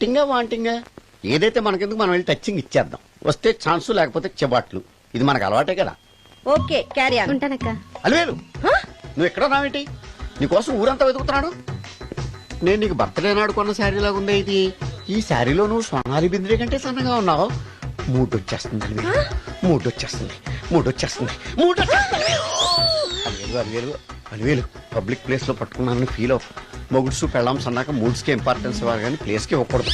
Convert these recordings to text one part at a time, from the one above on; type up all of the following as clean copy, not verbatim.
టింగా వాంటింగా ఏదైతే మనకెందుకు మనం వెళ్ళి టచ్చింగ్ ఇచ్చేద్దాం. వస్తే ఛాన్సు లేకపోతే చెబాట్లు. ఇది మనకు అలవాటే కదా. Okay carry on. ఉంటానక్క. అలివేలు నువ్వు ఎక్కడ రావేంటి? నీకోసం ఊరంతా వెతుకుతున్నాడు. నేను నీకు బర్త్డే నాడు కొన్న శారీ లాగా ఉందే ఇది. ఈ శారీలో నువ్వు సోనాలి బింద్రే కంటే సన్నగా ఉన్నావు. మూడొచ్చేస్తుంది అలివేలు, మూడొచ్చేస్తుంది, మూడొచ్చేస్తుంది, మూడొచ్చేస్తుంది. అలివేలు అలివేలు అలివేలు పబ్లిక్ ప్లేస్ లో పట్టుకున్నానని ఫీల్ అవ్వ. మొగుడ్సు పెళ్ళాం సన్నాక మూడ్స్ కి ఇంపార్టెన్స్ ఇవ్వాలి కానీ ప్లేస్ కి ఇవ్వకూడదు.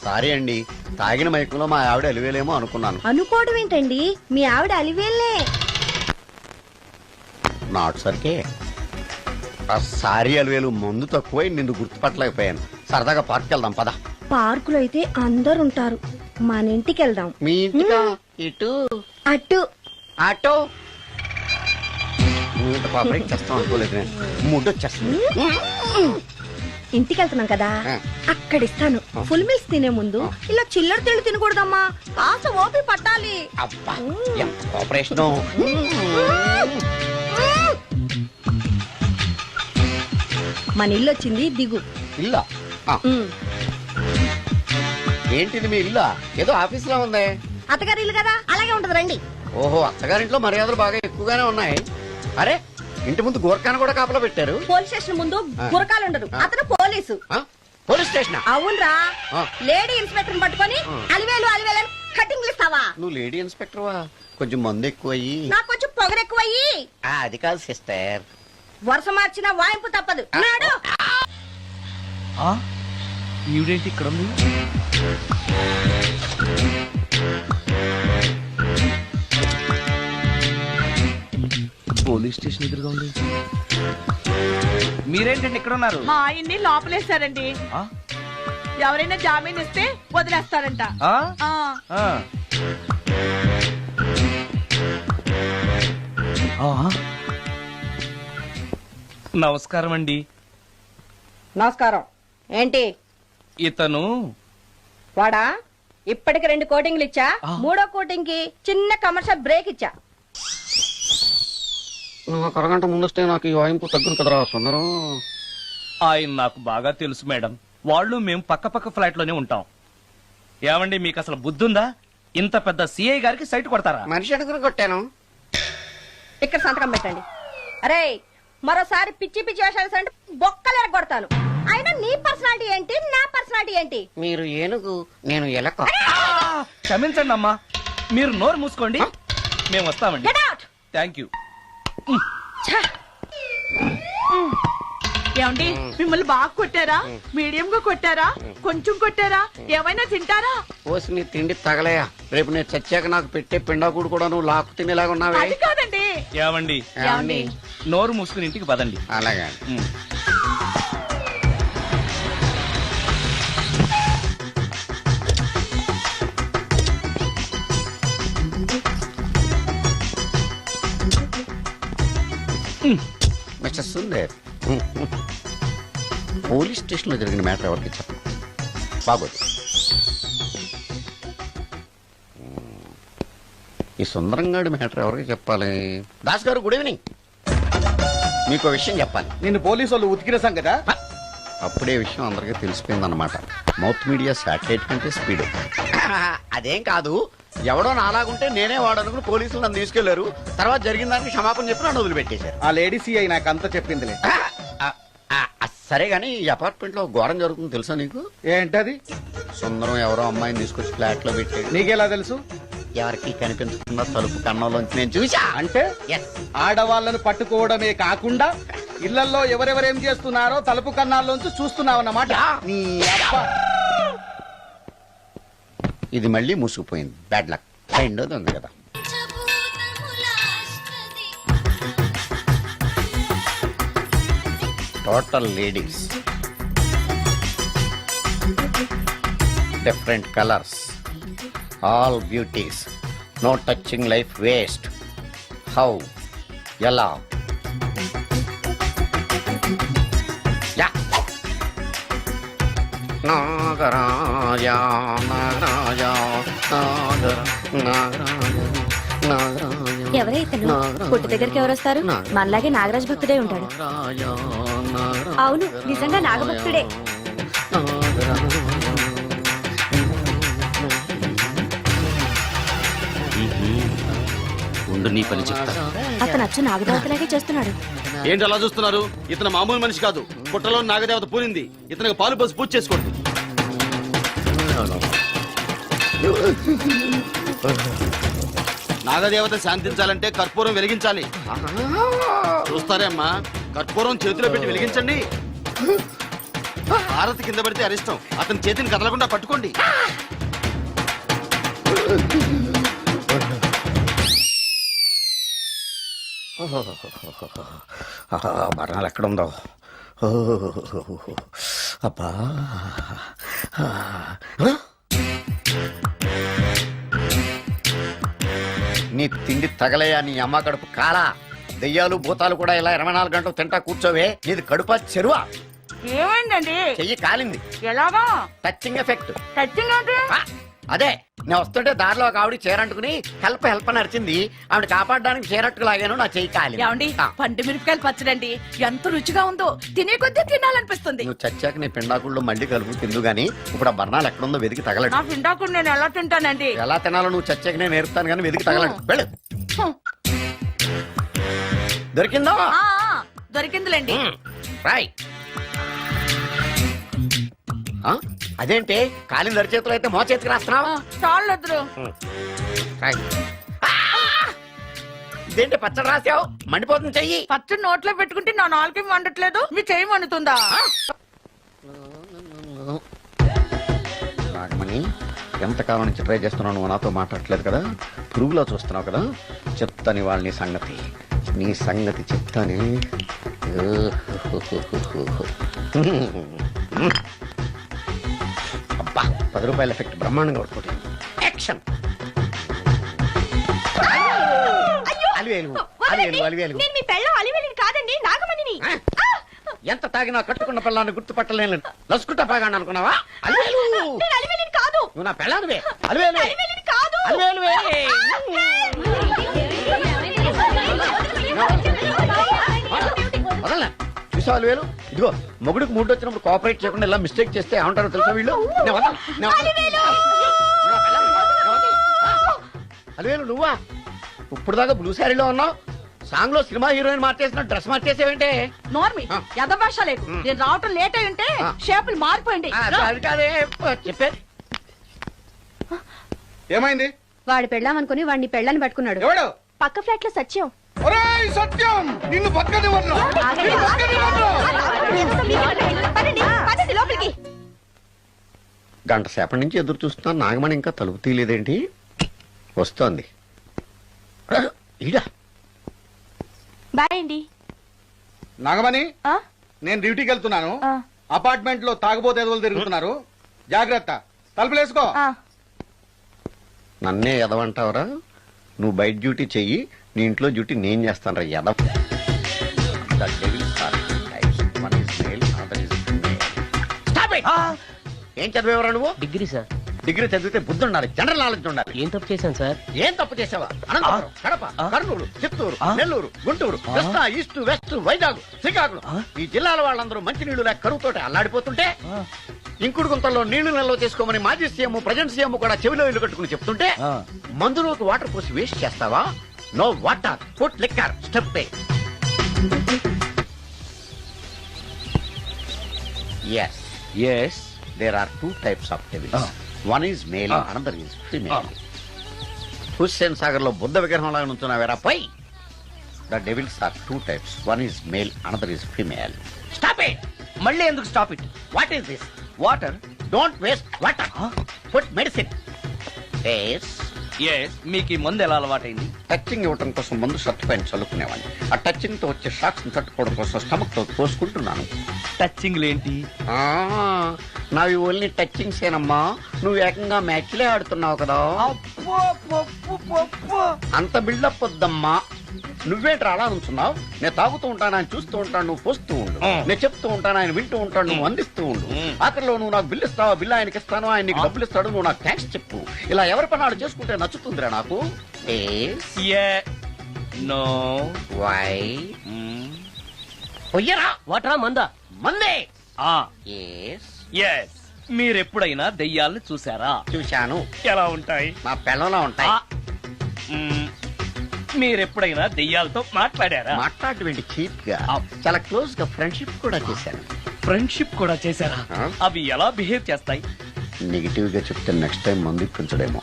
సారీ అండి, తాగిన మైకంలో మా ఆవిడ అలివేలేమో అనుకున్నాను. అనుకోవడం ఏంటండి, మీ ఆవిడ అలివేలే. నాటు సరికే సారీ అలివేలు, మందు తక్కువై నిన్ను గుర్తుపట్టలేకపోయాను. సరదాగా పార్క్ వెళ్దాం పద. పార్కులో అయితే అందరు ఉంటారు, మన ఇంటికి వెళ్దాం. మీ ఇంటికా? ఇటు అటు ఆటో పాపరేట్ చేస్తాం అనుకోలేదు నేను. ముడ్డొచ్చేస్తుంది. ఇంటికి వెళ్తున్నాం కదా, అక్కడ ఇస్తాను. ఫుల్ మీల్స్ తినే ముందు ఇలా చిల్లర తెళ్ళు తినకూడదమ్మా, కాస్త ఓపి పట్టాలి. అబ్బా ఎంత కోఆపరేషన్. మన ఇల్లు వచ్చింది, దిగు. ఇల్లా? ఏంటిది మీ ఇల్లా? ఏదో ఆఫీస్ లో ఉంది. అత్తగారి ఇల్లు కదా, అలాగే ఉంటది, రండి. ఓహో, అత్తగారింట్లో మర్యాదలు బాగా ఎక్కువగానే ఉన్నాయి. అరే ఇంటి ముందు గోర్ఖాను కూడా కాపలా పెట్టారు. పోలీస్ స్టేషన్ ముందు గురకాలు ఉండదు, అతను పోలీసు. Police station? అవునరా, లేడీ ఇన్స్పెక్టర్ పట్టుకొని అలివేలు అలివేలు కటింగ్ ఇస్తావా? నువ్వు లేడీ ఇన్స్పెక్టర్ వా? కొంచెం మందు ఎక్కువయ్యి. నాకు కొంచెం పొగరెక్కువయ్యి. అది కాదు సిస్టర్, వరుస మార్చిన వాయింపు తప్పదు. నాడు ఈవిడేంటి ఇక్కడ ఉంది? పోలీస్ స్టేషన్ ఎదురుగా ఉంది. మీరేంటండి ఇక్కడ ఉన్నారు? మా ఆయన్ని లోపలేశారండి. ఎవరైనా జామీన్ ఇస్తే వదిలేస్తారంట. నమస్కారం అండి. నమస్కారం. ఏంటి ఇతను? వాడా, ఇప్పటికి 2 కోటింగ్లు ఇచ్చా, 3వ కోటింగ్ కి చిన్న కమర్షియల్ బ్రేక్ ఇచ్చా. నువ్వు ఒక అరగంట ముందొస్తే నాకు ఈ వాయింపు తగ్గును కదరా సుందరం. ఆయన నాకు బాగా తెలుసు మేడం. వాళ్ళు మేము పక్క ఫ్లాట్ లోనే ఉంటాం. ఏమండి, మీకు అసలు బుద్ధుందా? ఇంత పెద్ద సిఐ గారికి సైట్ కొడతారా? మనిషి అడుగును కొట్టాను. ఇక్కడ సంతకం పెట్టండి. అరే, మరోసారి పిచ్చి పిచ్చి వేషాలు అంటే బొక్కలు కొడతాను. అయినా నీ పర్సనాలిటీ ఏంటి, నా పర్సనాలిటీ ఏంటి? మీరు ఏనుగు, నేను ఎలక. క్షమించండి అమ్మా, మీరు నోరు మూసుకోండి, మేము వస్తామండి. Get out! Thank you. ఏమండి, మిమ్మల్ని బాగా కొట్టారా, మీడియం గా కొట్టారా, కొంచెం కొట్టారా, ఏమైనా తింటారా? పోసి నీ తిండి తగలయా. రేపు నేను చచ్చాక నాకు పెట్టే పిండాకుడు కూడా నువ్వు లాక్కు తినేలాగా ఉన్నావే. అది కాదండి. ఏమండి, ఏమండి? నోరు మూసుకుని ఇంటికి పదండి. అలాగే. మిస్టర్ సుందర్, పోలీస్ స్టేషన్ లో జరిగిన మ్యాటర్ ఎవరికి చెప్పను, బాగోదు. ఈ సుందరంగాడి మ్యాటర్ ఎవరికి చెప్పాలి? దాస్ గారు, గుడ్ ఈవినింగ్. మీకు విషయం చెప్పాలి. నిన్ను పోలీసు వాళ్ళు ఉతికిన సంగదా? అప్పుడే విషయం అందరికీ తెలిసిపోయిందన్నమాట. మౌత్ మీడియా శాటిలైట్ కంటే స్పీడ్. అదేం కాదు, ఎవడో నాలాగుంటే నేనే వాడనుకుని పోలీసులు నన్ను తీసుకెళ్లారు. తర్వాత జరిగిన దానికి క్షమాపణ చెప్పి నన్ను వదిలిపెట్టేశారు. ఆ లేడీ సిఐ నాకు అంతా చెప్పిందిలే. సరే గానీ ఈ అపార్ట్మెంట్ లో ఘోరం జరుగుతుంది తెలుసా నీకు? ఏంటది? సుందరం ఎవరో అమ్మాయిని తీసుకొచ్చి ఫ్లాట్ లో పెట్టాడు. నీకెలా తెలుసు? ఎవరికి కనిపించకుండా తలుపు కన్నంలోంచి నేను చూసా. అంటే ఆడవాళ్లను పట్టుకోవడమే కాకుండా ఇళ్లలో ఎవరెవరేం చేస్తున్నారో తలుపు కన్నాల్లోంచి చూస్తున్నావన్నమాట. నీ అబ్బ. ఇది మళ్ళీ మూసుకుపోయింది. Bad luck. రెండోది ఉంది కదా. Total ladies, different colours, all beauties, no touching life waste. How, ఎలా? నాగరాజ నాగరాజ నాగర నాగరాజ నాగరాజ. ఎవరైతే పుట్టు దగ్గరికి ఎవరు వస్తారు? మనలాగే నాగరాజ్ భక్తుడే ఉంటాడు. నాగరాజ అవును నిజంగా నాగభక్తుడే. ఉండు నీ పని చెప్తా. అతను అచ్చు నాగదేవతలాగే చేస్తున్నాడు. ఏంటి అలా చూస్తున్నారు? ఇతను మామూలు మనిషి కాదు. పుట్టలో నాగదేవత పూనింది. ఇతనికి పాలు పోసి పూజ చేసుకోండి. నాగదేవత శాంతించాలంటే కర్పూరం వెలిగించాలి. చూస్తారే అమ్మా, కర్పూరం చేతిలో పెట్టి వెలిగించండి. హారతి కింద పడితే అరిష్టం. అతని చేతిని కదలకుండా పట్టుకోండి. బరణాలు ఎక్కడుందో. అబ్బా, నీ తిండి తగలయా నీ అమ్మ కడుపు కాలా. దెయ్యాలు భూతాలు కూడా ఇలా 24 గంటలు తింటా కూర్చోవే. నీది కడుపా చెరువా? ఏమైందండి? చెయ్యి కాలింది. ఎలాగా? Touching effect. టచింగ్ అంటే? అదే నేను వస్తుంటే దారిలో ఒక ఆవిడ చీరంటుకుని హెల్ప్ హెల్ప్ అని అరిచింది. ఆవిడ కాపాడడానికి చీరట్టుకు లాగాను, నా చెయ్యి కాలి. ఏమండి, పండు మిరపకాయలు పచ్చడండి ఎంత రుచిగా ఉందో. తినే కొద్దీ తినాలనిపిస్తుంది. నువ్వు చచ్చాక నీ పిండాకుళ్ళు మళ్ళీ కలుపు తిందు గాని ఇప్పుడు ఆ బర్ణాలు ఎక్కడుందో వెతికి తగలడు. నా పిండాకుడు నేను ఎలా తింటానండి? ఎలా తినాలో నువ్వు చచ్చాక నేను నేర్పుతాను కానీ వెతికి తగలడు. వెళ్ళు. దొరికిందో? దొరికిందిలేండి. రాయ్. అదేంటి కాలిన దరిచేతులు అయితే మో చేతికి రాస్తున్నావు? చాలు. రాయ్. ఇదేంటి పచ్చడి రాసావు? మండిపోతుంది చెయ్యి. పచ్చడి నోట్లో పెట్టుకుంటే నా నాలుగేం వండట్లేదు, మీ చెయ్యి వండుతుందా? నాగమణి, ఎంతకాలం నుంచి ట్రై చేస్తున్నావు? నువ్వు నాతో మాట్లాడట్లేదు కదా, పురుగులో చూస్తున్నావు కదా. చెప్తాని వాళ్ళని సంగతి, నీ సంగతి చెప్తాని. అబ్బా, 10 రూపాయల ఎఫెక్ట్ బ్రహ్మాండంగా కొట్టుకోండి. యాక్షన్. అలివేలు. నేను మీ పెళ్ళం అలివేలిని కాదండి, నాగమణిని. ఎంత తాగినా కట్టుకున్న పిల్లాన్ని గుర్తుపట్టలేను. లసుకుంటా పాగాను అనుకున్నావా? అలివేలు. నేను అలివేలిని కాదు. నువ్వు నా పెళ్ళానివే. అలివేలు. అలివేలిని కాదు. అలివేలువే. వదలనా? చూసావు అలివేలు? ఇదిగో మొగుడికి మూడు వచ్చినప్పుడు కోఆపరేట్ చేయకుండా ఇలా మిస్టేక్ చేస్తే ఏమంటారో తెలుసా వీళ్ళు? అలివేలు నువ్వా? ఇప్పుడు దాకా బ్లూ శారీలో ఉన్నావు, సాంగ్ లో సినిమా హీరోయిన్ మార్చేసిన డ్రెస్ మార్చేసేవేంటే? నోర్మి యథభాష లేదు. నేను రావటం లేట్ అయి ఉంటే షేపులు మారిపోయింది. అది కాదే చెప్పేది. ఏమైంది? వాడు పెళ్ళామనుకుని వాడిని పెళ్ళని పట్టుకున్నాడు. ఎవడు? పక్క ఫ్లాట్ లో సత్యం. ఒరేయ్ సత్యం, నిన్ను బతకనివ్వను. లోపలికి. గంట సేపటి నుంచి ఎదురు చూస్తున్నా, నాగమణి ఇంకా తలుపు తీయలేదేంటి? వస్తోంది. ఈడా. బాయ్ అండి. నాగమణి, నేను డ్యూటీకి వెళ్తున్నాను. అపార్ట్మెంట్ లో తాగబోతే ఎదవలు తిరుగుతున్నారు. జాగ్రత్త. తలుపులేసుకో. నన్నే ఎదవంటావరా? నువ్వు బయట డ్యూటీ చెయ్యి, నీ ఇంట్లో డ్యూటీ నేను చేస్తాను రా ఎదవ. ఏం చదివేవరా నువ్వు? Degree sir. డిగ్రీ చదివితే బుద్ధి ఉండాలి, జనరల్ నాలెడ్జ్ ఉండాలి. ఏం తప్పు చేశాను సార్? ఏం తప్పు చేసావా? అనంతపురం, కడప, కర్నూలు, చిత్తూరు, నెల్లూరు, గుంటూరు, కృష్ణా, ఈస్ట్, వెస్ట్, వైజాగ్, శ్రీకాకుళం, ఈ జిల్లాల వాళ్ళందరూ మంచి నీళ్లు లేక కరువుతోటి అల్లాడిపోతుంటే, ఇంకుడు గుంతల్లో నీళ్లు నిల్వ చేసుకోమని మాజీ సీఎం, ప్రజెంట్ సీఎం కూడా చెవిలో ఇల్లు కట్టుకుని చెప్తుంటే, మందులోకి వాటర్ పోసి వేస్ట్ చేస్తావా? No water, put liquor, step A. Yes. Yes. There are 2 types of devils. One is male, another is female. Hussain Sagar లో బుద్ధ విగ్రహం లాగా నుంచున్నావేరా పై. The devils are 2 types. One is male, another is female. Stop it! మళ్ళీ ఎందుకు stop it? What is this? Water. Don't waste water. Put medicine. Yes. Yes. మీకు ఈ మందు ఎలా అలవాటైంది? టచింగ్ ఇవ్వటం కోసం ముందు షర్ట్ పైన చల్లుకునేవాడిని. ఆ టచింగ్ తో వచ్చే షాక్స్ ని తట్టుకోవడం కోసం స్టమక్ తో పోసుకుంటున్నాను. టచింగ్ ఏంటి? నావి ఓన్లీ టచింగ్స్ ఏనమ్మా. నువ్వు ఏకంగా మ్యాచ్లే ఆడుతున్నావు కదా. అంత బిల్డప్ వద్దమ్మా. నువ్వేంటి అలా నుంచున్నావు? నేను తాగుతూ ఉంటాను, ఆయన చూస్తూ ఉంటాను, నువ్వు పోస్తూ ఉండు. నేను చెప్తూ ఉంటాను, ఆయన వింటూ ఉంటాడు, నువ్వు అందిస్తూ ఉండు. ఆఖరిలో నువ్వు నాకు బిల్లు ఇస్తావా, బిల్లు ఆయనకి ఇస్తాను, ఆయన నీకు డబ్బులు ఇస్తాడు, నువ్వు నాకు థ్యాంక్స్ చెప్పు. ఇలా ఎవరి పనాడు చేసుకుంటే నచ్చుతుందిరా నాకు. నో. వై? పొయ్యరా వాటరా మందా? మందే ఆ Yes, ఎస్ మీరెప్పుడైనా దెయ్యాలను చూసారా? చూశాను. ఎలా ఉంటాయి? మా పిల్లలా ఉంటాయి. మ్మ్. మీరెప్పుడైనా దెయ్యాలతో మాట్లాడారా? మాట్లాడేటువంటి చీప్ గా చాలా క్లోజ్ గా ఫ్రెండ్షిప్ కూడా చేశాను. ఫ్రెండ్షిప్ కూడా చేశారా? ఆ? అవి ఎలా బిహేవ్ చేస్తాయి? నెగిటివ్ గా చెప్తే నెక్స్ట్ టైం మందు ఇప్పించడేమో.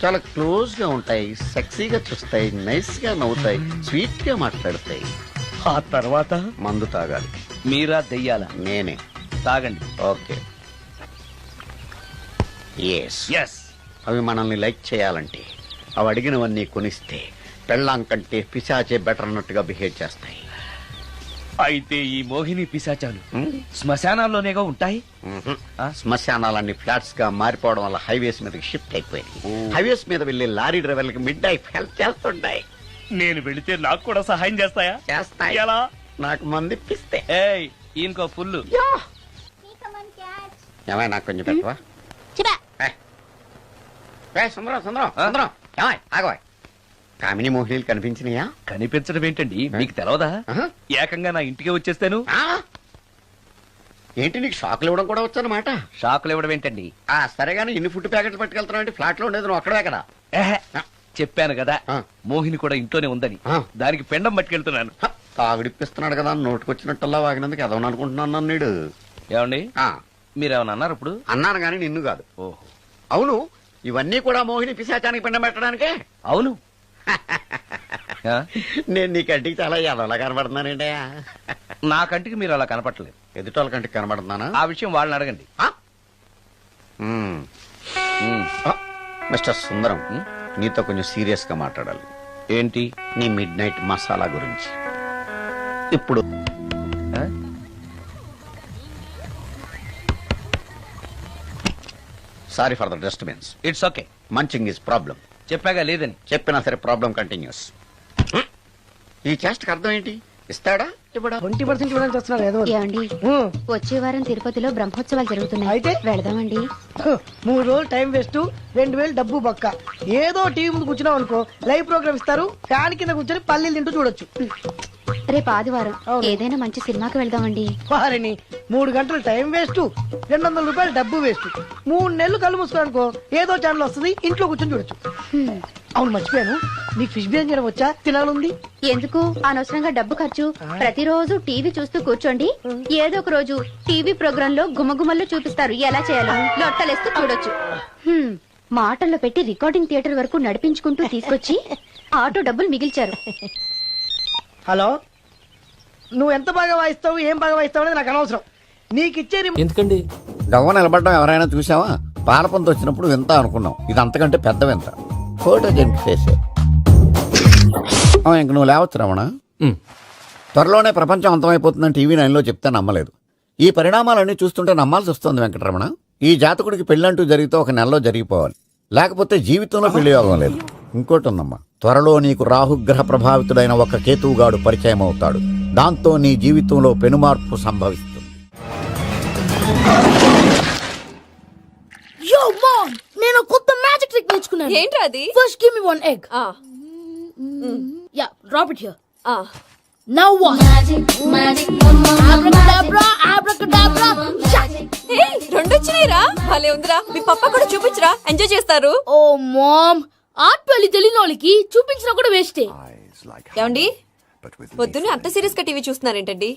చాలా క్లోజ్ గా ఉంటాయి, సెక్సీగా చూస్తాయి, నైస్ గా నవ్వుతాయి, స్వీట్ గా మాట్లాడతాయి. ఆ తర్వాత మందు తాగాలి. మీరా దెయ్యాల? నేనే. తాగండి. ఓకే. ఎస్. ఎస్. అవి మనల్ని లైక్ చేయాలంటే అవి అడిగినవన్నీ కొనిస్తే పెళ్ళాం కంటే పిశాచే బెటర్ అన్నట్టుగా బిహేవ్ చేస్తాయి. అయితే ఈ మోహిని పిశాచాలు ఉమ్, శ్మశానాల్లోనేగా ఉంటాయి? ఉహు. ఆ? శ్మశానాలన్నీ ఫ్లాట్స్ గా మారిపోవడం వల్ల హైవేస్ మీదకి షిఫ్ట్ అయిపోయింది. హైవేస్ మీద వెళ్లే లారీ డ్రైవర్లకి మిడ్ నైట్ హెల్ప్ చేస్తుంటాయి. నేను వెళితే నాకు కూడా సహాయం చేస్తాయా? చేస్తాయి. ఎలా? నాకు మంది ఇప్పిస్తే. ఏయ్ ఈయనకో ఫుల్. ఏమై నాకు కొంచెం పెట్టవా? సుందరం సుందరం ఆ? సుందరం ఏమాయ్ ఆగవాయ్. కామిని మోహినీలు కనిపించినాయా? కనిపించడం ఏంటండి, మీకు తెలవదా? ఆహా. ఏకంగా నా ఇంటికి వచ్చేస్తాను. ఆ? ఏంటి నీకు షాకులు ఇవ్వడం కూడా వచ్చానమాట? షాకులు ఇవ్వడం ఏంటండి? సరే గానీ ఇన్ని ఫుడ్ ప్యాకెట్లు పట్టుకెళ్తున్నావు అంటే ఫ్లాట్ లో ఉండేది నువ్వు అక్కడే కదా. ఏహే, చెప్పాను కదా ఆ. మోహిని కూడా ఇంట్లోనే ఉందని. ఆ. దానికి పెండం పట్టుకెళ్తున్నాను. తాగుడిప్పిస్తున్నాడు కదా నోటుకొచ్చినట్టల్లా వాగినందుకు ఎదవని అనుకుంటున్నాను నీడు. ఏమండి ఆ, మీరేమన్నా అన్నారు ఇప్పుడు? అన్నాను గాని నిన్ను కాదు. ఓహో అవును, ఇవన్నీ కూడా మోహిని పిశాచానికి పిండం పెట్టడానికే. అవును. ఆ? నేను నీ కంటికి చాలా ఎదవలా కనబడుతున్నానండి. నా కంటికి మీరు అలా కనపట్లేదు. ఎదుటోళ్ళ కంటికి కనబడుతున్నానా? ఆ విషయం వాళ్ళని అడగండి. ఆ? మ్మ్. ఉమ్. ఆ, మిస్టర్ సుందరం, నీతో కొంచెం సీరియస్ గా మాట్లాడాలి. ఏంటి? నీ మిడ్ నైట్ మసాలా గురించి. ఇప్పుడు ఆ? Sorry for the disturbance. It's okay. Munching is problem. చెప్పాగా లేదని. చెప్పినా సరే ప్రాబ్లం కంటిన్యూస్. ఈ చేష్టకి అర్థం ఏంటి? ఇస్తాడా ఇవ్వడా? 20% ఇవ్వడానికి వస్తున్నారు ఏదో ఏమండి వచ్చే వారం తిరుపతిలో బ్రహ్మోత్సవాలు జరుగుతున్నాయి. అయితే? వెళదామండి. 3 రోజులు టైం వేస్ట్, 2000 డబ్బు బక్క. ఏదో టీవీ ముందు కూర్చున్నావు అనుకో, లైవ్ ప్రోగ్రామ్ ఇస్తారు, ఫ్యాన్ కింద కూర్చొని పల్లీలు తింటూ చూడొచ్చు. రేపు ఆదివారం అవును. ఏదైనా మంచి సినిమాకి వెళ్దామండి. వారిని 3 గంటలు టైం వేస్ట్, 200 రూపాయలు డబ్బు వేస్ట్. 3 నెలలు కళ్ళు మూసుకో అనుకో, ఏదో ఛానల్ వస్తుంది, ఇంట్లో కూర్చొని చూడొచ్చు. హ్మ్. అవును మర్చిపోయాను, నీకు ఫిష్ బిర్యానీ చేయడం వచ్చా? తినాలుంది. ఎందుకు అనవసరంగా డబ్బు ఖర్చు? ప్రతిరోజు టీవీ చూస్తూ కూర్చోండి, ఏదో ఒక రోజు టీవీ ప్రోగ్రామ్ లో గుమగుమల్లో చూపిస్తారు ఎలా చేయాలో. లొట్టలేస్తూ చూడొచ్చు. హ్మ్. మాటల్లో పెట్టి రికార్డింగ్ థియేటర్ వరకు నడిపించుకుంటూ తీసుకొచ్చి ఆటో డబ్బులు మిగిల్చారు. హలో, నువ్వు ఎంత బాగా వాయిస్తావు, ఏం బాగా వాయిస్తావు అనేది నాకు అనవసరం. నీకు ఇచ్చే ఎందుకండి? గవ్వ నిలబడడం ఎవరైనా చూసావా? పాలపంత వచ్చినప్పుడు వింత అనుకున్నాం, ఇది అంతకంటే పెద్ద వింత. Photogenic face. ఇంక నువ్వు లేవచ్చు రమణ. త్వరలోనే ప్రపంచం అంతమైపోతుందని టీవీ 9లో చెప్తే నమ్మలేదు. ఈ పరిణామాలన్నీ చూస్తుంటే నమ్మాల్సి వస్తుంది వెంకటరమణ. ఈ జాతకుడికి పెళ్ళంటూ జరిగితే 1 నెలలో జరిగిపోవాలి, లేకపోతే జీవితంలో పెళ్లి యోగం లేదు. ఇంకోటి ఉందమ్మా, త్వరలో నీకు రాహుగ్రహ ప్రభావితుడైన ఒక కేతువుగాడు పరిచయం అవుతాడు. దాంతో నీ జీవితంలో పెనుమార్పు సంభవిస్తుంది. Yo, mom! నేను కొత్త మ్యాజిక్ ట్రిక్ నేర్చుకున్నాను. ఏంట్రా అది? First give me one egg. Yeah, drop it here. Now what? Abracadabra, abracadabra. రెండు వచ్చినాయిరా, భలే ఉందిరా. మీ పప్ప కూడా చూపించరా, ఎంజాయ్ చేస్తారు. Oh, mom! ఆర్ట్ వెళ్ళి తెలియని వాళ్ళకి చూపించినా కూడా వేస్టే. ఏమండి, పొద్దున్నే అంత సీరియస్ గా టీవీ చూస్తున్నారేంటండి?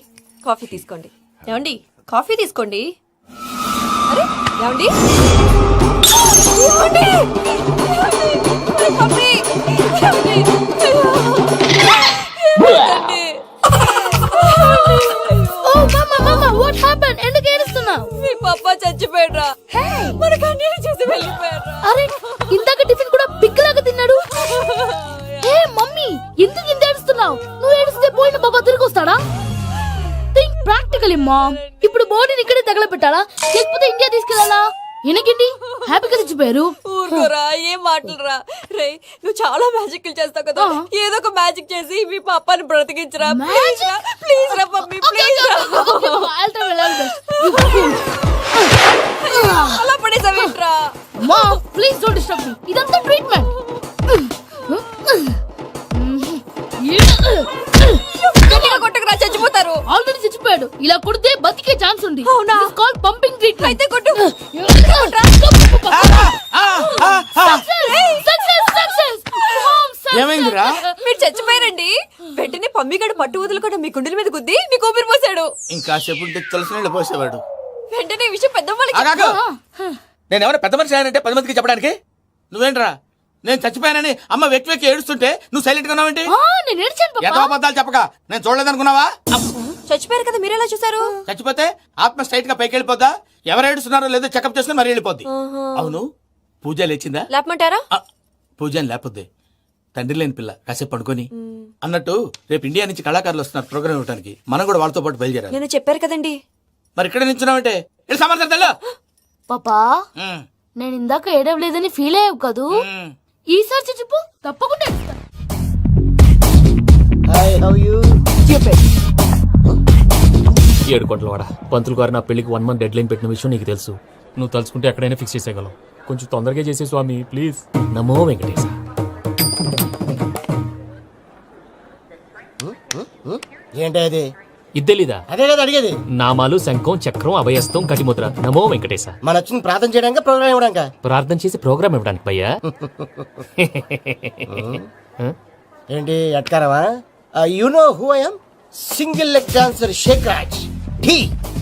కాఫీ తీసుకోండి. ఏమండి, కాఫీ తీసుకోండి. అరే ఏమండి, ఏమండి? ఏమండి? కాఫీ. ఏమండి? ఏమండి? Oh, mama, what happened? ఎందుకు ఏడుస్తున్నావు? మీ పప్ప చచ్చిపోయాడ్రా. మనకు అన్ని చేసి వెళ్ళిపోయాడ్రా. అరే, ఇందాక టిఫిన్ కూడా పిక్కలాగా తిన్నాడు. హే మమ్మీ, ఎందుకు ఇంత ఏడుస్తున్నావు? నువ్వు ఏడిస్తే పోయిన బాబా తిరిగి వస్తాడా? Think practically mom. ఇప్పుడు బాడీని ఇక్కడే తగలబెట్టాలా, లేకపోతే ఇండియా తీసుకెళ్లాలా? ఎనకండి హ్యాపీగా చచ్చిపోయారు. ఊరుకోరా, ఏం మాటలురా. రే, నువ్వు చాలా మ్యాజిక్ చేస్తావు కదా, ఏదో ఒక మ్యాజిక్ చేసి మీ పాపాని బ్రతికించరా. ప్లీజ్ రా మమ్మీ, ప్లీజ్ రా. అలా పడేసావేంట్రా? Mom please don't disturb me. ఇదంతా ట్రీట్మెంట్. గట్టిగా కొట్టకురా, చచ్చిపోతారు. ఇలా కొడితే బతికే ఛాన్స్ ఉంది. అవునా? Call pumping treatment. అయితే కొట్టు. ఏమైందిరా? మీరు చచ్చిపోయారండి. వెంటనే పమ్మిగాడు పట్టు వదులుకుండా మీ గుండెల మీద గుద్ది మీకు ఊపిరి పోసాడు. ఇంకా సేపు ఉంటే తెలిసిన వాళ్ళు పోసేవాడు. వెంటనే ఈ విషయం పెద్ద ఆగాగు. నేను ఎవరైనా పెద్ద మనిషి అంటే 10 మందికి చెప్పడానికి. నువ్వేంట్రా నేను చచ్చిపోయానని అమ్మ వెక్కి వెక్కి ఏడుస్తుంటే నువ్వు సైలెంట్ గా ఉన్నావేంటి? నేను ఏడ్చాను పాపా. ఎంతో అబద్ధాలు చెప్పక నేను చూడలేదనుకున్నావా? చచ్చిపోయారు కదా మీరెలా చూసారు? చచ్చిపోతే ఆత్మ స్ట్రైట్ గా పైకి వెళ్ళిపోద్దా? ఎవరు ఏడుస్తున్నారో లేదో చెకప్ చేసుకుని మరీ వెళ్ళిపోద్ది. అవును పూజ లేచిందా? లేపమంటారా? పూజ లేకపోద్ది. తండ్రి లేని పిల్ల కాసేపు పడుకొని అన్నట్టు రేపు ఇండియా నుంచి కళాకారులు వస్తున్నారు ప్రోగ్రామ్ ఇవ్వడానికి. మనం కూడా వాళ్ళతో పాటు బయలుదేరాలి. నేను చెప్పారు కదండి. మరి ఇక్కడ నిల్చున్నావంటే సమర్థత పాపా నేను ఇందాక ఏడవలేదని ఫీల్ అయ్యావు కదూ. ఈసారి చచ్చిపో తప్పకుండా ఏడుస్తా. ఏడు కోట్లవాడ పంతులు గారు నా పెళ్లికి 1 మంత్ డెడ్ లైన్ పెట్టిన విషయం నీకు తెలుసు. నువ్వు తలుచుకుంటే ఎక్కడైనా ఫిక్స్ చేసేయగలవు. కొంచెం తొందరగా చేసే స్వామి ప్లీజ్. నమో వెంకటేశ. ఏంటది? ఇద్దెలీదా? అదే కదా అడిగేది. నామాలు శంఖం చక్రం అభయస్తం కటిముద్ర. నమో వెంకటేశ. మన వచ్చింది ప్రార్థన చేయడానికి ప్రోగ్రామ్ ఇవ్వడానికి. ప్రార్థన చేసి ప్రోగ్రామ్ ఇవ్వడానికి భయ్యా. ఏంటి ఎట్కారవా? You know who I am? Single leg dancer Shaik Raj. టీ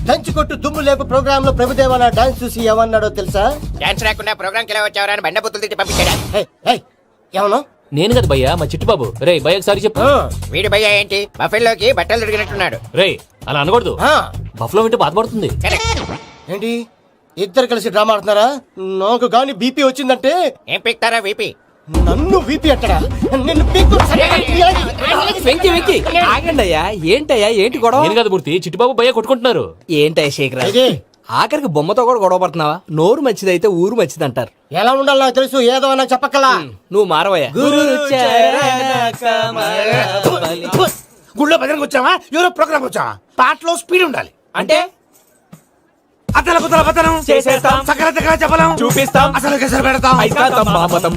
దంచి కొట్టు దుమ్ము లేపు ప్రోగ్రామ్ లో ప్రభుదేవ నా డాన్స్ చూసి ఏమన్నాడో తెలుసా? డాన్స్ రాకుండా ప్రోగ్రామ్ కి ఎలా వచ్చావరా అని బండ బుద్ధులు తిట్టి పంపించాడా? ఏమన్నా? నేను కదా భయ్యా మా చిట్టుబాబు. రే భయ్య ఒకసారి చెప్పు. వీడి భయ్య ఏంటి బఫెల్లోకి బట్టలు తిరిగినట్టున్నాడు. రే అలా అనకూడదు. బఫ్లో వింటే బాధపడుతుంది. ఏంటి ఇద్దరు కలిసి డ్రామా ఆడుతున్నారా? నాకు గాని బీపీ వచ్చిందంటే ఏం పిక్తారా వీపీ? నన్ను వీపీ అట్టడా? నిన్ను వెంకి వెంకి ఆగండి అయ్యా. ఏంటయ్యా ఏంటి గొడవ? నేను కదా మూర్తి చిట్టుబాబు భయ్య కొట్టుకుంటున్నారు. ఏంటయ్యా శేఖర్ ఆఖరికి బొమ్మతో కూడా గొడవ పడుతున్నావా? నోరు మంచిదైతే ఊరు మంచిది అంటారు. ఎలా ఉండాలో నాకు తెలుసు, ఏదో నాకు చెప్పక్కలా. నువ్వు మారవయ్యా. గుళ్ళో భజనకు వచ్చావా? ఎవరో ప్రోగ్రామ్ వచ్చావా? పాటలో స్పీడ్ ఉండాలి. అంటే అతల కుతల పతనం చేసేస్తాం. సకల దగ్గర చెప్పలేం చూపిస్తాం. అసలు గసలు పెడతాం. ఐకాంతం మామతం.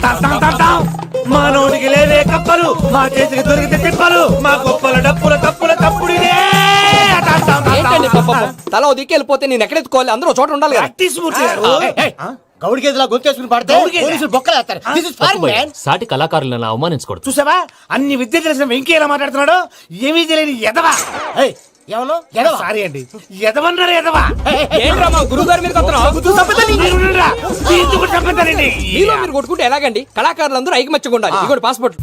మా నోటికి లేవే కప్పలు, మా చేతికి దొరికితే తిప్పలు, మా గొప్పల డప్పుల తప్పుల తప్పుడిదే. ఏంటండి పాపం? తల ఓ దిక్కు వెళ్ళిపోతే నేను ఎక్కడెత్తుకోవాలి? అందరూ ఒక చోట ఉండాలి కదా. ప్రాక్టీస్ మూర్తి గారు. గౌడికి ఎదులా గొంతేసుకుని పడితే పోలీసులు బొక్కలేస్తారు. This is fun, man. సాటి కళాకారులను అవమానించకూడదు. చూసావా అన్ని విద్య తెలిసిన వెంకీ ఎలా మాట్లాడుతున్నాడు? ఏమీ తెలియని ఎదవా. ఏమన్నా సారీ అండి, ఎదవన్నారు ఎదవా. ఏంట్రా మా గురువు గారి మీద మీలో మీరు కొట్టుకుంటే ఎలాగండి? కళాకారులందరూ ఐకమత్యంగా ఉండాలి. ఇదిగోటి పాస్పోర్ట్.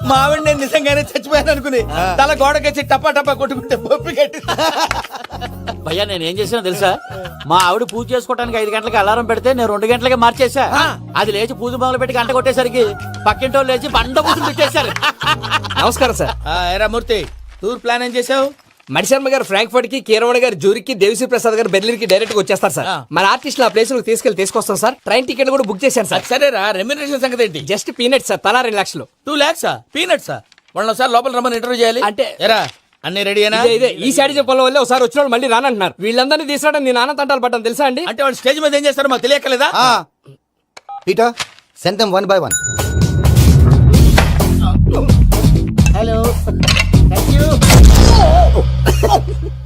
మా ఆవిడ నేను నిజంగానే చచ్చిపోయాను అనుకుని తల గోడకొచ్చి టపా టపా కొట్టుకుంటే బొప్పి కట్టి. భయ్యా నేను ఏం చేసినా తెలుసా? మా ఆవిడ పూజ చేసుకోవడానికి 5 గంటలకి అలారం పెడితే నేను 2 గంటలకే మార్చేసా. అది లేచి పూజ మొదలు పెట్టి గంట కొట్టేసరికి పక్కింటి వాళ్ళు లేచి బండ పూజలు పెట్టేశారు. నమస్కారం సార్. ఏరా మూర్తి టూర్ ప్లాన్ ఏం చేసావు? మణిశర్మ గారు ఫ్రాంక్ఫర్ట్ కి, కీరవాణి గారు జూరికి, దేవిశ్రీ ప్రసాద్ గారు బెర్లిన్ కి డైరెక్ట్ గా వచ్చేస్తారు సార్. మన ఆర్టిస్ట్ ఆ ప్లేస్ తీసుకొస్తాం సార్. ట్రైన్ టికెట్ కూడా బుక్ చేశాను సార్. సరేరా రెమ్యూనరేషన్ సంగతి ఏంటి? Just peanuts sir. తలా 2 లక్షలు. 2 lakhs పీనట్సా? వాళ్ళని ఒకసారి లోపల రమ్మని ఇంటర్వ్యూ చేయాలి. అంటే ఎరా అన్ని రెడీనా? ఇదే ఈ సైడ్ చెప్పడం వల్ల ఒకసారి వచ్చిన వాళ్ళు మళ్ళీ రానంటున్నారు. వీళ్ళందరినీ తీసుకురావడం నేను నాన్న తంటాలు పడ్డాను తెలుసా అండి. అంటే వాళ్ళు స్టేజ్ మీద ఏం చేస్తారో మాకు తెలియకలేదా? Peter send them 1 by 1. Hello thank you.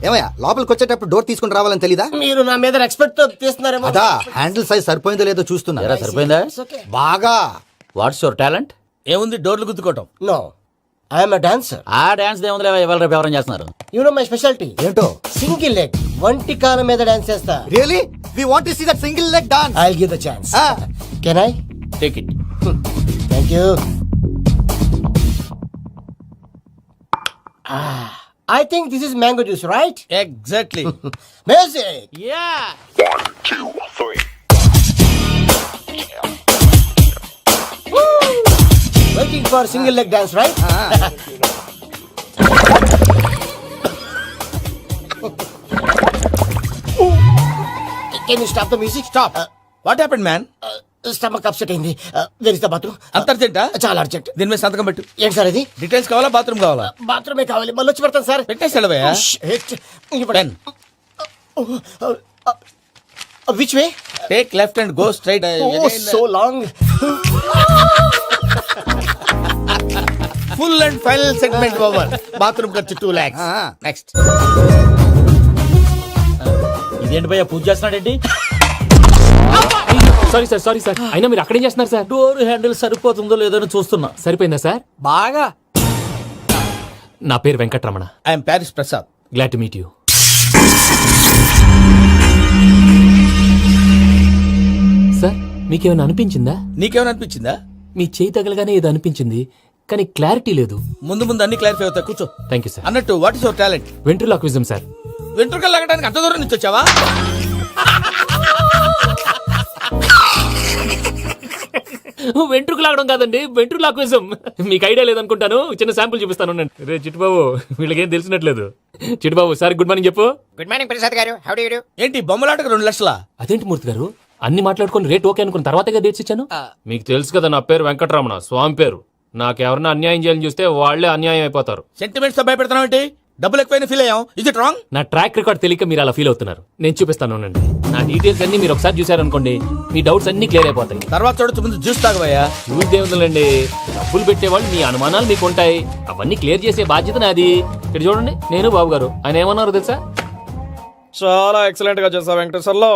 ఏమయ్యా లోపలికి వచ్చేటప్పుడు డోర్ తీసుకుని రావాలని తెలీదా? మీరు నా మీద ఎక్స్పెక్ట్ తో తీస్తున్నారేమో. అదా హ్యాండిల్ సైజ్ సరిపోయిందో లేదో చూస్తున్నా. సరిపోయిందా? బాగా. What's your talent? ఏముంది డోర్లు గుద్దుకోవటం. No I am a dancer. ఆ డాన్స్ దేవుందిలే, ఇవాళ రేపు ఎవరైనా చేస్తున్నారు. యు నో మై స్పెషాలిటీ ఏంటో? సింగిల్ లెగ్ వంటి కాలం మీద డాన్స్ చేస్తా. Really we want to see that single leg dance. I will give the chance. Can I take it? Thank you. I think this is mango juice, right? Exactly. Music. Yeah. 1, 2, 3. Waiting for single leg dance, right? Can you stop the music? Stop. What happened, man? Stomach upset అయింది. Where is the bathroom? అంత అర్జెంటా? చాలా urgent. దీని మీద సంతకం పెట్టు. ఏంటి sir ఇది? Details కావాలా బాత్రూమ్ కావాలా? బాత్రూమే కావాలి. మళ్ళీ వచ్చి పెడతాను sir. పెట్టేసాడవయ్యా. Pen. Which way? Take left and go straight. Oh, so long. Full and final segment over. Bathroom ఖర్చు 2 lakhs. Next. ఇదేంటి భయ్యా పూజ చేస్తున్నాడేంటి? Sorry sir, sorry sir. అయినా మీరు అక్కడేం చేస్తున్నారు సార్? డోర్ హ్యాండిల్ సరిపోతుందో లేదో అని చూస్తున్నా. సరిపోయిందా సార్? బాగా. నా పేరు Venkataramana. I'm Paris Prasad. Glad to meet you. Sir మీకేమైనా అనిపించిందా? నీకేమైనా అనిపించిందా? మీ చేయి తగలగానే ఏదో అనిపించింది, కానీ క్లారిటీ లేదు. ముందు ముందు అన్ని క్లారిఫై అవుతాయి, కూర్చో. Thank you sir. అన్నట్టు what is your talent? Ventriloquism sir. వెంట్రుకలు లాగడానికి అంత దూరం నుంచి వచ్చావా? వెంట్రుకు లాగడం కాదండి, వెంట్రులాక్విజం. మీకు ఐడియా లేదనుకుంటాను, చిన్న శాంపుల్ చూపిస్తాను. రే చిట్టుబాబు, వీళ్ళకేం తెలిసినట్లేదు. చిట్టుబాబు సార్ గుడ్ మార్నింగ్ చెప్పు. గుడ్ మార్నింగ్ ప్రసాద్ గారు, హౌ డు యు డు? ఏంటి బొమ్మలాటకు 2 లక్షలా? అదేంటి మూర్తి గారు, అన్ని మాట్లాడుకుని రేట్ ఓకే అనుకున్న తర్వాతగా డేట్స్ ఇచ్చాను. మీకు తెలుసు కదా నా పేరు వెంకటరమణ, స్వామి పేరు. నాకెవరన్నా అన్యాయం చేయాలని చూస్తే వాళ్లే అన్యాయం అయిపోతారు. సెంటిమెంట్స్ తో భయపెడతావు ఏంటి? డబ్బులు ఎక్కువైనా ఫీల్ అయ్యాం. Is it wrong? నా ట్రాక్ రికార్డ్ తెలియక మీరు అలా ఫీల్ అవుతున్నారు. నేను చూపిస్తాను ఉండండి. నా డీటెయిల్స్ అన్ని మీరు ఒకసారి చూసారనుకోండి, మీ డౌట్స్ అన్ని క్లియర్ అయిపోతాయి. తర్వాత చూడొచ్చు, ముందు జ్యూస్ తాగబోయా. చూసి దేవుందండి, డబ్బులు పెట్టేవాళ్ళు మీ అనుమానాలు మీకు ఉంటాయి, అవన్నీ క్లియర్ చేసే బాధ్యత నాది. ఇక్కడ చూడండి, నేను బాబు గారు. ఆయన ఏమన్నారు తెలుసా? చాలా ఎక్సలెంట్ గా చేసావు వెంకటేశ్వర్లో.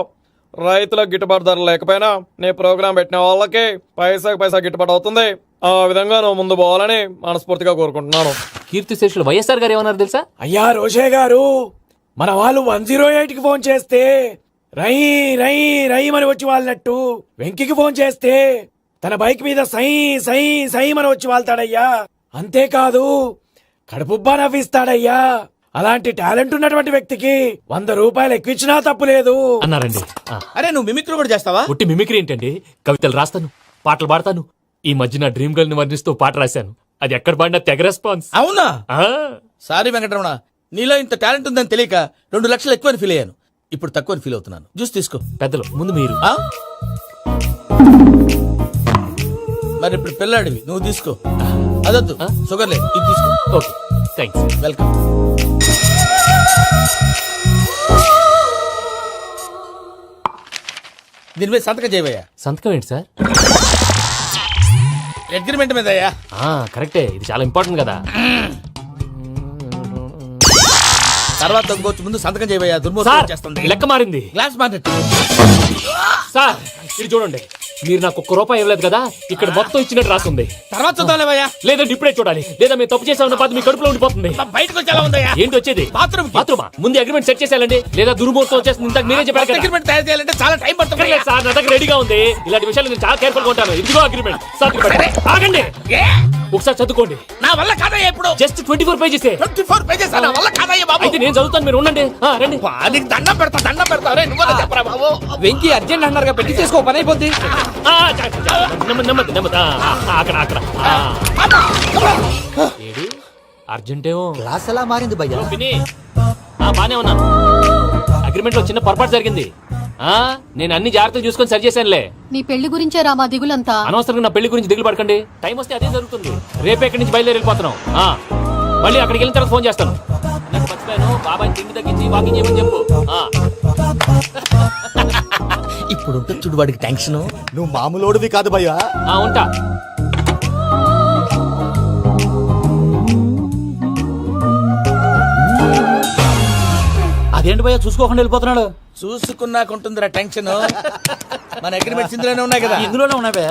రైతులకు గిట్టుబాటు ధర లేకపోయినా నీ ప్రోగ్రాం పెట్టిన వాళ్ళకి పైసాకి పైసా గిట్టుబాటు అవుతుంది. ఆ విధంగా నువ్వు ముందు పోవాలని మనస్ఫూర్తిగా కోరుకుంటున్నాను. కీర్తి శేషులు వైఎస్ఆర్ గారు ఏమన్నారు తెలుసా? అయ్యా రోషే గారు, మన వాళ్ళు 108కి ఫోన్ చేస్తే రై రై రై అని వచ్చి వాళ్ళనట్టు, వెంకికి ఫోన్ చేస్తే తన బైక్ మీద సై సై సై అని వచ్చి వాళ్తాడయ్యా. అంతేకాదు కడుపుబ్బా నవ్విస్తాడయ్యా. అలాంటి టాలెంట్ ఉన్నటువంటి వ్యక్తికి 100 రూపాయలు ఎక్కువచ్చినా తప్పు లేదు అన్నారండి. అరే నువ్వు మిమిక్రీ కూడా చేస్తావా? ఒట్టి మిమిక్రీ ఏంటండి, కవితలు రాస్తాను, పాటలు పాడతాను. ఈ మధ్య నా డ్రీమ్ గర్ల్ ని వర్ణిస్తూ పాట రాశాను, అది ఎక్కడ పాడినా తెగ రెస్పాన్స్. అవునా? సారీ వెంకటరమణ, నీలో ఇంత టాలెంట్ ఉందని తెలియక 2 లక్షలు ఎక్కువని ఫీల్ అయ్యాను. ఇప్పుడు తక్కువని ఫీల్ అవుతున్నాను. జ్యూస్ తీసుకో. పెద్దలు ముందు మీరు. మరి ఇప్పుడు పిల్లాడివి, నువ్వు తీసుకో. అదొద్దు, షుగర్ లేదు, ఇది తీసుకో. Okay thanks. వెల్కమ్. దీని మీద సంతకం చేయబోయా. సంతకం ఏంటి సార్? అగ్రిమెంట్ మీద అయ్యా. కరెక్టే, ఇది చాలా ఇంపార్టెంట్ కదా. తర్వాత ఇంకొచ్చి ముందు సంతకం చేయబోయా. దుర్మోహం చేస్తుంది. లెక్క మారింది. Glass market. సార్ ఇది చూడండి, మీరు నాకు ₹1 ఇవ్వలేదు కదా, ఇక్కడ మొత్తం ఇచ్చినట్టు రాస్తుంది. తర్వాత చూద్దాంలేవయ్యా. లేదంటే ఇప్పుడే చూడాలి, లేదా మేము తప్పు చేసామన్న బాధ మీ కడుపులో ఉండిపోతుంది. బయటకు వచ్చేలా ఉందయ్యా. ఏంటి వచ్చేది? బాత్రూమా? ముందు అగ్రిమెంట్ సెట్ చేసేయాలండి, లేదా దుర్మూర్తం వచ్చేస్తుంది. ఇంతకు మీరే చెప్పారు కదా. అగ్రిమెంట్ తయారు చేయాలంటే చాలా టైం పడుతుంది సార్. నా దగ్గర రెడీగా ఉంది. ఇలాంటి విషయాలు నేను చాలా కేర్ఫుల్ గా ఉంటాను. ఇదిగో అగ్రిమెంట్. ఆగండి, ఒకసారి చదువుకోండి. నా వల్ల కాదయ్యా. ఇప్పుడు జస్ట్ 24 పేజెస్. 24 పేజెస్ నా వల్ల కాదయ్యా బాబు. అయితే నేను చదువుతాను, మీరు ఉండండి. రండి. నీకు దండం పెడతా. రే నువ్వు చెప్పరా బాబు. వెంకీ అర్జెంట్ అన్నారుగా, పెట్టి చేసుకో, పని అయిపోద్ది. నెమ్మది. అక్కడ ఏడి అర్జెంటేమో. క్లాస్ ఎలా మారింది భయ్యా? బానే ఉన్నాను. అగ్రిమెంట్ లో చిన్న పొరపాటు జరిగింది. నేను అన్ని జాగ్రత్తలు చూసుకొని సరి చేశానులే. నీ పెళ్లి గురించే రా మా దిగులంతా. అనవసరంగా నా పెళ్లి గురించి దిగులు పడకండి. టైం వస్తే అదే జరుగుతుంది. రేపే ఇక్కడి నుంచి బయలుదేరి వెళ్ళిపోతున్నాం. మళ్ళీ అక్కడికి వెళ్ళిన తర్వాత ఫోన్ చేస్తాను. నాకు మర్చిపోయాను, బాబాయ్ తిండి తగ్గించి వాకింగ్ చేయమని చెప్పు. ఇప్పుడు ఉంటుంది చూడు వాడికి టెన్షన్. నువ్వు మామూలోడివి కాదు భయ్యా. ఉంటా. అదేంటి భయ్యా చూసుకోకుండా వెళ్ళిపోతున్నాడు? చూసుకున్నాక ఉంటుందిరా టెన్షన్. మన అగ్రిమెంట్స్ ఇందులోనే ఉన్నాయి కదా. ఇందులోనే ఉన్నావే.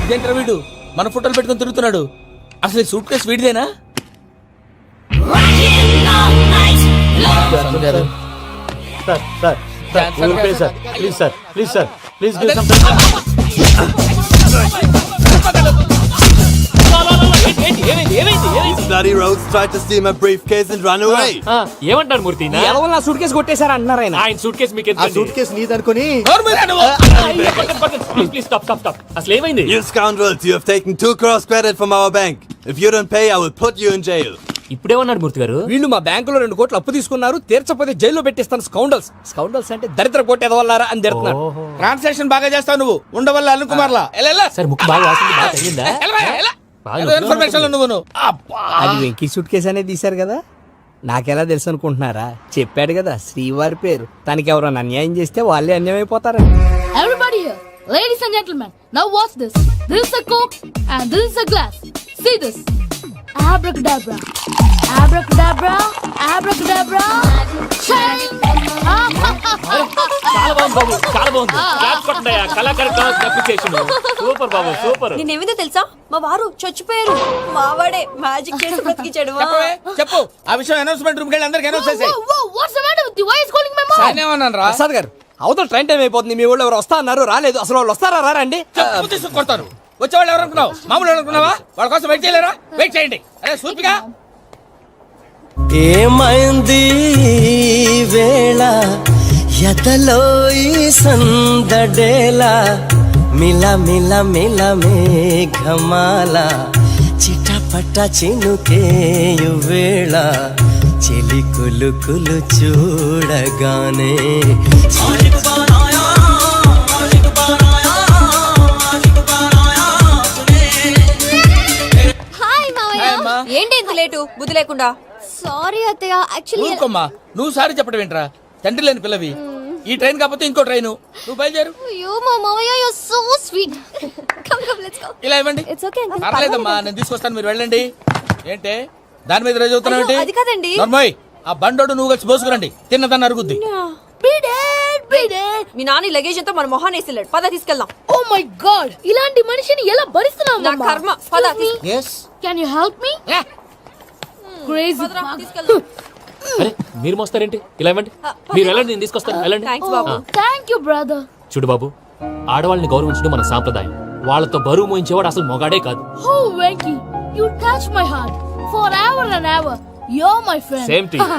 ఇదేంట్రా వీడు మన ఫోటోలు పెట్టుకుని తిరుగుతున్నాడు? అసలు సూట్ కేసు వీడిదేనా? ఏమంటారు మూర్తి? నా సూట్ కేసు కొట్టేశారు అంటున్నారు ఆయన. ఆయన సూట్ కేసు మీకు సూట్ కేసు నీదనుకుని. Please stop. అసలు ఏమైంది? You scoundrels, you have taken 2 crores credit from our bank. If you don't pay, I will put you in jail. ఇప్పుడేమన్నాడు మూర్తి గారు? వీళ్ళు మా బ్యాంకులో 2 కోట్లు అప్పు తీసుకున్నారు, తీర్చపోతే జైల్లో పెట్టిస్తాను. స్కౌండల్స్ అంటే దరిద్ర కోట ఎదవల్లారా అని తిడుతున్నారు. ట్రాన్సాక్షన్ బాగా చేస్తావు నువ్వు. ఉండవల్ల అల్లు కుమార్లా. సార్ ముక్కు బాగా వాసింది, బాగా తగ్గిందా? ఇన్ఫర్మేషన్ నువ్వు. అది వెంకీ సూట్ కేసు అనేది తీశారు కదా, నాకెలా తెలుసు అనుకుంటున్నారా? చెప్పాడు కదా శ్రీవారి పేరు. తనకి ఎవరైనా అన్యాయం చేస్తే వాళ్ళే అన్యాయం అయిపోతారు. Everybody here, ladies and gentlemen, now watch this. This is a Coke and this is a glass. See this. Abracadabra. Abracadabra, abracadabra. Shine. చాలా బాగుంది బాబు, చాలా బాగుంది. క్లాప్స్ కొట్టండి, కళాకారు అప్రిసియేషన్. సూపర్ బాబు, సూపర్. నేనేమిదో తెలుసా మా వారు చచ్చిపోయారు మావాడే మ్యాజిక్ చేసి బ్రతికించాడు చెప్పు ఆ విషయం అనౌన్స్మెంట్ రూమ్ కెళ్ళి అందరికి అనౌన్స్ చేసేయ్. Whoa, what's the matter with you? Why is calling my mom? నేనేమన్నాను రా? ప్రసాద్ గారు అవతల ట్రైన్ టైం అయిపోతుంది. మీ ఊళ్ళో ఎవరు వస్తా అన్నారు, రాలేదు. అసలు వాళ్ళు వస్తారా రారండి? చెప్పు తీసుకు కొడతారు. వచ్చేవాళ్ళు ఎవరు అనుకున్నావు? మామూలు అనుకున్నావా? వాళ్ళ కోసం వెయిట్ చేయలేరా? వెయిట్ చేయండి. అరే సూపిగా ఏమైంది వేళ ఎతలో ఈ సందడేలా మిల మిల మిల మేఘమాల చిటపట చినుకేయు వేళ చెలి కులుకులు చూడగానే హాయ్ మావయ్య. ఏంటి ఇంత లేటు బుద్ధి లేకుండా సారీ అత్తయ్య, యాక్చువల్లీ ఊరుకోమ్మా. నువ్వు సారి చెప్పడం ఏంట్రా? తండ్రి లేని పిల్లవి. ఈ ట్రైన్ కాకపోతే ఇంకో ట్రైన్. నువ్వు బయలుదేరు. అయ్యో మా మావయ్య you so sweet. Come come let's go. ఇలా ఇవ్వండి. It's okay uncle. పర్లేదమ్మా, నేను తీసుకొస్తాను, మీరు వెళ్ళండి. ఏంటే దాని మీద రోజు అవుతున్నావు ఏంటి? అది కాదండి. నర్మోయ్, ఆ బండోడు నువ్వు కలిసి పోసుకురండి. తిన్నదాన్ని అరుగుద్ది. మీ నాని లగేజ్ అంతా మన మొహాన్ని వేసిల్లాడు పద తీసుకెళ్దాం ఓ మై గాడ్, ఇలాంటి మనిషిని ఎలా భరిస్తున్నావు నా అమ్మా? కర్మ పద Can you help me? Crazy. తీసుకెళ్దాం అరే మీరు మోస్తారేంటి? ఇలా ఇవ్వండి, మీరు వెళ్ళండి, నేను తీసుకొస్తాను. వెళ్ళండి. Thanks Babu Thank you, brother. చూడు బాబు, ఆడవాళ్ళని గౌరవించడం మన సాంప్రదాయం. వాళ్ళతో బరువు మోయించేవాడు అసలు మొగాడే కాదు. Oh, Venky, you touch my heart forever and ever. You're my friend. Same to you.